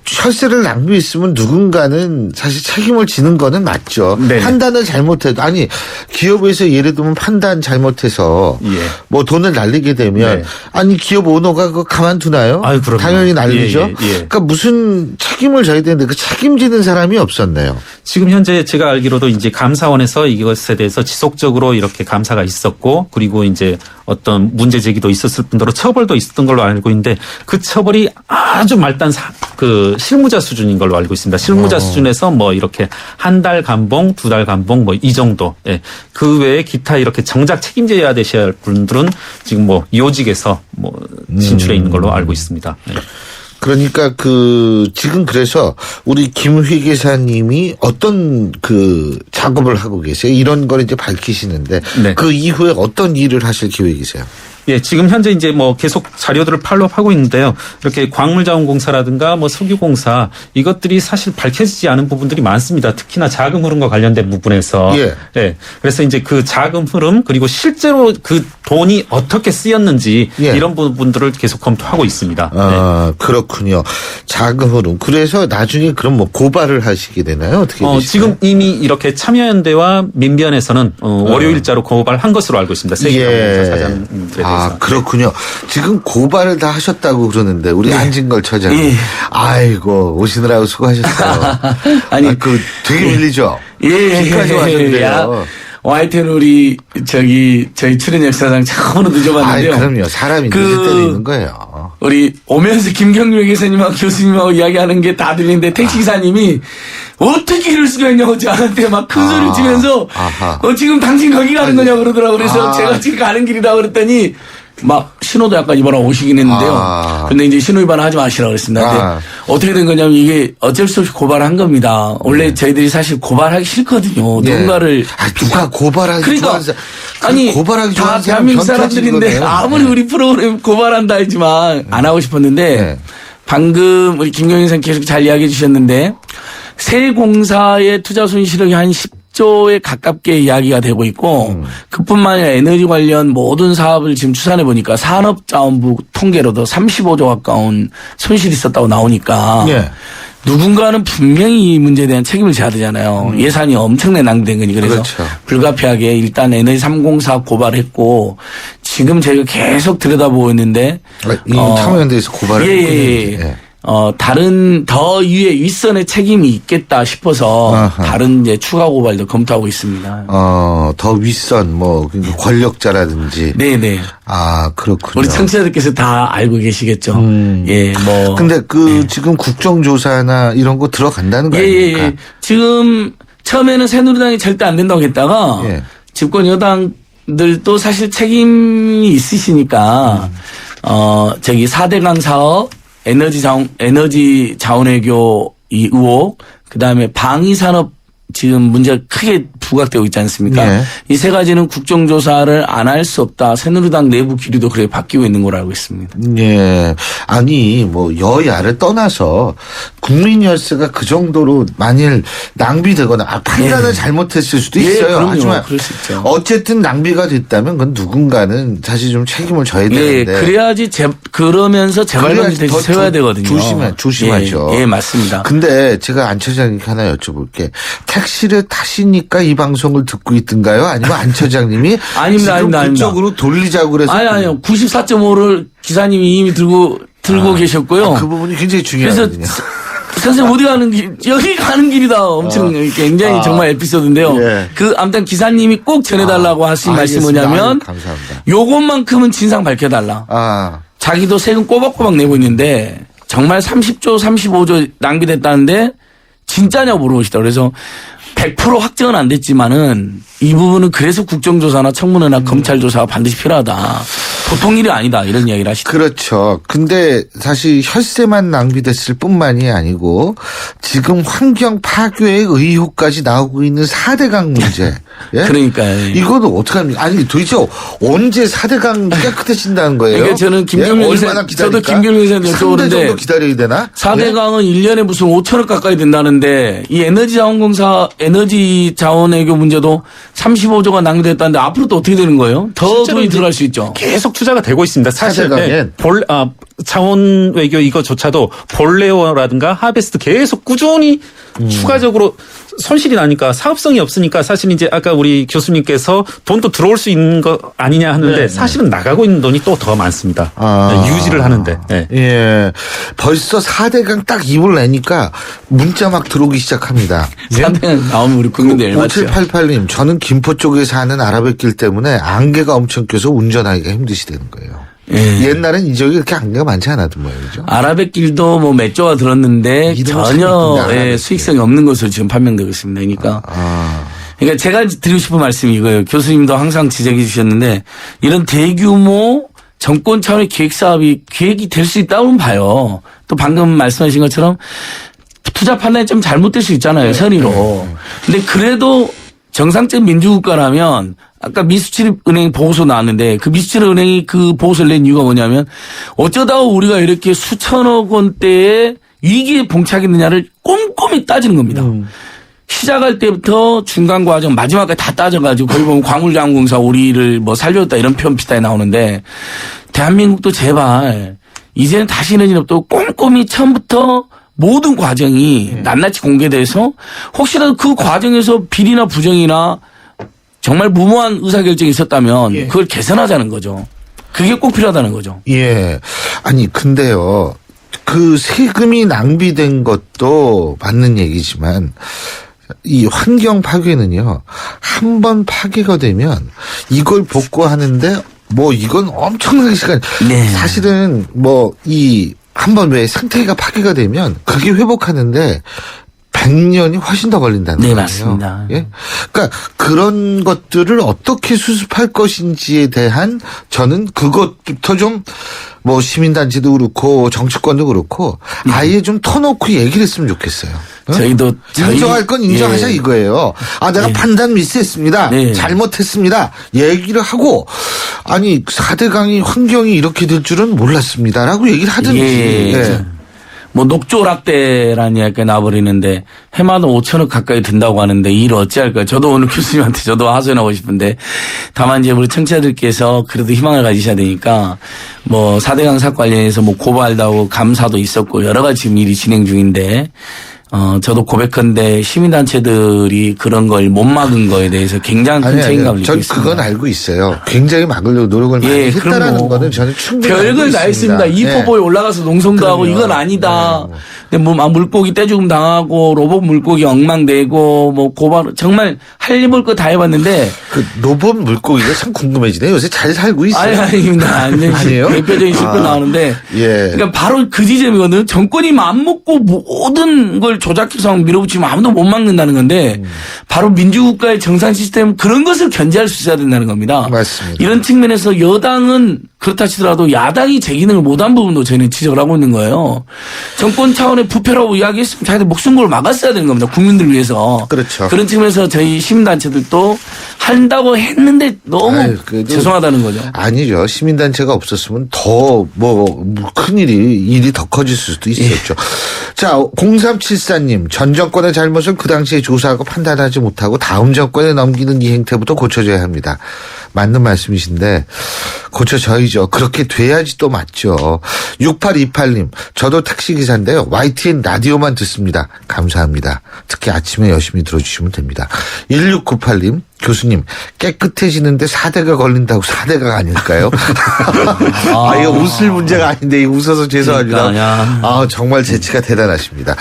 혈세를 낭비했으면 누군가는 사실 책임을 지는 거는 맞죠. 네네. 판단을 잘못해도 아니 기업에서 예를 들면 판단 잘못해서 예. 뭐 돈을 날리게 되면 네. 아니 기업 오너가 그거 가만두나요? 아유, 그럼요. 당연히 날리죠. 예. 그러니까 무슨 책임을 져야 되는데 그 책임지는 사람이 없었네요. 지금 현재 제가 알기로도 이제 감사원에서 이것에 대해서 지속적으로 이렇게 감사가 있었고 그리고 이제 어떤 문제 제기도 있었을 뿐더러 처벌도 있었던 걸로 알고 있는데 그 처벌이 아주 말단 그 실무자 수준인 걸로 알고 있습니다. 실무자 수준에서 뭐 이렇게 한 달 감봉, 2달 감봉 뭐 이 정도. 예. 그 외에 기타 이렇게 정작 책임져야 되셔야 할 분들은 지금 뭐 요직에서 뭐 진출해 있는 걸로 알고 있습니다. 예. 그러니까 지금 그래서 우리 김 회계사님이 어떤 작업을 하고 계세요? 이런 걸 이제 밝히시는데 네. 그 이후에 어떤 일을 하실 계획이세요? 예, 지금 현재 이제 뭐 계속 자료들을 팔로우하고 있는데요. 이렇게 광물자원공사라든가 뭐 석유공사 이것들이 사실 밝혀지지 않은 부분들이 많습니다. 특히나 자금 흐름과 관련된 부분에서. 예. 그래서 이제 그 자금 흐름 그리고 실제로 그 돈이 어떻게 쓰였는지 예. 이런 부분들을 계속 검토하고 있습니다. 아, 그렇군요. 자금 흐름. 그래서 나중에 그럼 뭐 고발을 하시게 되나요? 어떻게 되시나요? 지금 이미 이렇게 참여연대와 민변에서는 월요일자로 고발한 것으로 알고 있습니다. 세계광물공사 사장님들에 대해서. 아, 그렇군요. 지금 고발을 다 하셨다고 그러는데 우리 안진걸 처장. 예. 아이고 오시느라고 수고하셨어요. 아니 되게 밀리죠. 야, 여기까지 왔는데요. 하여튼 우리 저희 출연 역사상 처음으로 늦어봤는데요. 아, 그럼요. 사람이 늦을 때도 있는 거예요. 우리 오면서 김경률 회계사님하고 교수님하고 이야기하는 게 다 들리는데 택시기사님이 어떻게 이럴 수가 있냐고 저한테 막 큰 소리를 치면서 지금 당신 거기 가는 거냐고 그러더라고요. 그래서 제가 지금 가는 길이라고 그랬더니 막 신호도 약간 위반하고 오시긴 했는데요. 근데 이제 신호 위반 하지 마시라고 그랬습니다. 근데 어떻게 된 거냐면 이게 어쩔 수 없이 고발한 겁니다. 원래 저희들이 사실 고발하기 싫거든요. 누군가를. 누가 고발하기 그러니까 아니 고발하기 다 대한민국 사람들인데 아무리 우리 프로그램 고발한다 했지만 안 하고 싶었는데 방금 우리 김경인 선생님 계속 잘 이야기해 주셨는데 새 공사의 투자 손실액이 한 10조에 가깝게 이야기가 되고 있고 그뿐만 아니라 에너지 관련 모든 사업을 지금 추산해 보니까 산업자원부 통계로도 35조 가까운 손실이 있었다고 나오니까 누군가는 분명히 이 문제에 대한 책임을 져야 되잖아요. 예산이 엄청나게 낭비된 거니. 그래서 불가피하게 일단 에너지 3공사 고발했고 지금 저희가 계속 들여다보고 있는데 참여연대에서 고발을 예. 다른 더 위에 윗선의 책임이 있겠다 싶어서 아하. 다른 이제 추가 고발도 검토하고 있습니다. 더 윗선 뭐 권력자라든지. 네네. 아 그렇군요. 우리 청취자들께서 다 알고 계시겠죠. 예, 뭐. 근데 지금 국정조사나 이런 거 들어간다는 거 아닙니까? 지금 처음에는 새누리당이 절대 안 된다고 했다가 집권 여당들도 사실 책임이 있으시니까 4대강 사업, 에너지 자원외교 이 의혹, 그다음에 방위산업 지금 문제가 크게 부각되고 있지 않습니까? 이 세 가지는 국정조사를 안 할 수 없다. 새누리당 내부 기류도 그렇게 바뀌고 있는 걸로 알고 있습니다. 예. 아니, 여야를 떠나서 국민 열세가 그 정도로 만일 낭비되거나 판단을 잘못했을 수도 있어요. 그럼요. 하지만 그럴 수 있죠. 어쨌든 낭비가 됐다면 그건 누군가는 사실 좀 책임을 져야 되는데. 그래야지 그러면서 재발견이 더 세워야 되거든요. 조심하죠. 예, 맞습니다. 근데 제가 안 처장님께 하나 여쭤볼게. 택시를 타시니까 이 방송을 듣고 있던가요? 아니면 안 처장님이 아닙니다. 그쪽으로 돌리자고 그래서 아니요. 94.5를 기사님이 이미 들고 계셨고요. 그 부분이 굉장히 중요하거든요. 그래서 선생님 어디 가는 길, 여기 가는 길이다. 엄청 굉장히 정말 에피소드인데요. 아무튼 기사님이 꼭 전해달라고 하신 말씀이 뭐냐면 감사합니다. 요것만큼은 진상 밝혀달라. 자기도 세금 꼬박꼬박 내고 있는데 정말 30조, 35조 낭비됐다는데 진짜냐고 물어보시더라고요. 그래서 100% 확정은 안 됐지만은 이 부분은 그래서 국정조사나 청문회나 검찰조사가 반드시 필요하다. 보통 일이 아니다. 이런 이야기를 하시더라고요. 그렇죠. 근데 사실 혈세만 낭비됐을 뿐만이 아니고 지금 환경 파괴의 의혹까지 나오고 있는 4대강 문제. 그러니까요. 이거는 어떡합니까? 아니 도대체 언제 4대강 깨끗해진다는 거예요? 그러니까 저는 저도 김경민 의사님 여쭤보는데 3대 정도 기다려야 되나? 4대강은 1년에 무슨 5천억 가까이 된다는데 이 에너지 자원외교 문제도 35조가 낭비됐다는데 앞으로 또 어떻게 되는 거예요? 더 돈이 들어갈 수 있죠. 계속 투자가 되고 있습니다. 사실 네. 자원 외교 이거조차도 볼레오라든가 하베스트 계속 꾸준히 추가적으로 손실이 나니까 사업성이 없으니까 사실 이제 아까 우리 교수님께서 돈도 들어올 수 있는 거 아니냐 하는데 사실은 나가고 있는 돈이 또 더 많습니다. 유지를 하는데. 예. 벌써 4대강 딱 입을 내니까 문자 막 들어오기 시작합니다. 4대강 나오면 우리 국민들 열받죠. 5788님, 저는 김포 쪽에 사는 아라뱃길 때문에 안개가 엄청 껴서 운전하기가 힘드시다는 거예요. 옛날엔 이 지역이 그렇게 안개가 많지 않았던 거죠. 아라뱃길도 뭐 몇 조가 들었는데 전혀 수익성이 없는 것으로 지금 판명되고 있습니다. 그러니까 제가 드리고 싶은 말씀이 이거예요. 교수님도 항상 지적해 주셨는데 이런 대규모 정권 차원의 기획 사업이 기획이 될 수 있다고는 봐요. 또 방금 말씀하신 것처럼 투자 판단이 좀 잘못될 수 있잖아요. 선의로. 근데 그래도 정상적 민주국가라면 아까 미수출입은행 보고서 나왔는데 그 미수출입은행이 그 보고서를 낸 이유가 뭐냐면 어쩌다가 우리가 이렇게 수천억 원대의 위기에 봉착했느냐를 꼼꼼히 따지는 겁니다. 시작할 때부터 중간 과정 마지막까지 다 따져가지고 거기 보면 광울장공사 우리를 뭐 살려줬다 이런 표현 비슷하게 나오는데 대한민국도 제발 이제는 다시는 일 없도록 꼼꼼히 처음부터 모든 과정이 낱낱이 공개돼서 혹시라도 그 과정에서 비리나 부정이나 정말 무모한 의사결정이 있었다면 그걸 개선하자는 거죠. 그게 꼭 필요하다는 거죠. 예. 아니 근데요. 그 세금이 낭비된 것도 맞는 얘기지만 이 환경 파괴는요. 한 번 파괴가 되면 이걸 복구하는데 뭐 이건 엄청나게 시간. 사실은 한번 왜 상태가 파괴가 되면 그게 회복하는데 100년이 훨씬 더 걸린다는 거예요. 네, 맞습니다. 예? 그러니까 그런 것들을 어떻게 수습할 것인지에 대한 저는 그것부터 좀 시민단체도 그렇고 정치권도 그렇고 아예 좀 터놓고 얘기를 했으면 좋겠어요. 저희도 인정할 건 인정하자 이거예요. 내가 판단 미스했습니다. 잘못했습니다. 얘기를 하고 아니 4대강이 환경이 이렇게 될 줄은 몰랐습니다라고 얘기를 하든지. 녹조락대라는 이야기가 나와버리는데 해마다 5천억 가까이 든다고 하는데 이 일을 어찌할까요? 저도 오늘 교수님한테 저도 하소연하고 싶은데 다만 이제 우리 청취자들께서 그래도 희망을 가지셔야 되니까 4대강 사건 관련해서 고발도 하고 감사도 있었고 여러 가지 지금 일이 진행 중인데 저도 고백한데 시민단체들이 그런 걸 못 막은 거에 대해서 굉장히 큰 책임감을 느끼고 있습니다. 전 그건 알고 있어요. 굉장히 막으려고 노력을 많이 했다라는 거는 저는 충분히 별걸 다 했습니다. 이포보에 올라가서 농성도 하고 이건 아니다. 근데 뭐 물고기 떼죽음 당하고 로봇 물고기 엉망되고 뭐 고발 정말 할 일 볼 거 다 해봤는데 그 로봇 물고기가 참 궁금해지네요. 요새 잘 살고 있어요. 아닙니다. 아니에요? 대표적인 실패 나오는데 그러니까 바로 그 지점이거든요. 정권이 맘먹고 모든 걸 조작해서 밀어붙이면 아무도 못 막는다는 건데 바로 민주국가의 정상 시스템 그런 것을 견제할 수 있어야 된다는 겁니다. 맞습니다. 이런 측면에서 여당은 그렇다 치더라도 야당이 제 기능을 못한 부분도 저희는 지적을 하고 있는 거예요. 정권 차원의 부패라고 이야기했으면 자기들 목숨 걸고 막았어야 되는 겁니다. 국민들 위해서. 그렇죠. 그런 측면에서 저희 시민단체들도 한다고 했는데 너무 죄송하다는 거죠. 아니죠. 시민단체가 없었으면 더 큰 일이 더 커질 수도 있었죠. 자, 0374님. 전 정권의 잘못을 그 당시에 조사하고 판단하지 못하고 다음 정권에 넘기는 이 행태부터 고쳐져야 합니다. 맞는 말씀이신데 고쳐져야죠. 그렇게 돼야지 또 맞죠. 6828님. 저도 택시기사인데요. YTN 라디오만 듣습니다. 감사합니다. 특히 아침에 열심히 들어주시면 됩니다. 1698님. 교수님 깨끗해지는데 4대가 걸린다고 4대가 아닐까요? 이거 웃을 문제가 아닌데 이거 웃어서 죄송합니다. 정말 재치가 대단하십니다.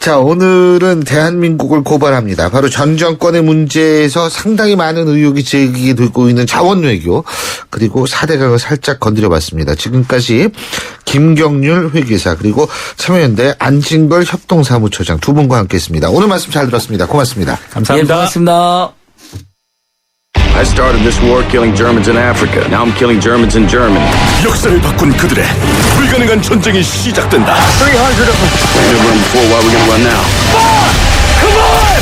자, 오늘은 대한민국을 고발합니다. 바로 전 정권의 문제에서 상당히 많은 의혹이 제기되고 있는 자원외교 그리고 4대강을 살짝 건드려봤습니다. 지금까지 김경률 회계사 그리고 참여연대 안진걸 협동사무처장 두 분과 함께했습니다. 오늘 말씀 잘 들었습니다. 고맙습니다. 감사합니다. 고맙습니다. I started this war killing Germans in Africa. Now I'm killing Germans in Germany. 역사를 바꾼 그들의 불가능한 전쟁이 시작된다. 300 of them. We didn't run before. Why are we gonna run now? Come on!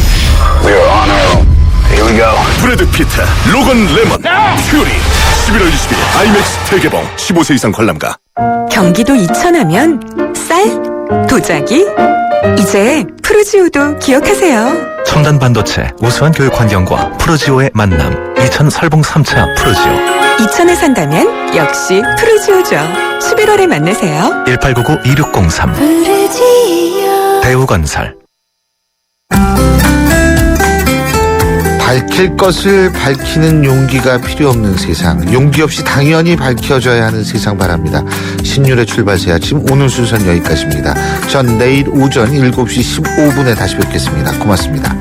We are on our own. Here we go. 브래드 피트, 로건 레먼, 퓨리. 11월 20일 IMAX 대개봉. 15세 이상 관람가. 경기도 이천하면 쌀, 도자기, 이제 푸르지오도 기억하세요. 첨단 반도체, 우수한 교육 환경과 프로지오의 만남. 이천 설봉 3차 프로지오. 이천에 산다면 역시 푸르지오죠. 11월에 만나세요. 1899-2603. 푸르지오. 대우건설. 밝힐 것을 밝히는 용기가 필요 없는 세상, 용기 없이 당연히 밝혀져야 하는 세상 바랍니다. 신율의 출발새 아침 오늘 순서는 여기까지입니다. 전 내일 오전 7시 15분에 다시 뵙겠습니다. 고맙습니다.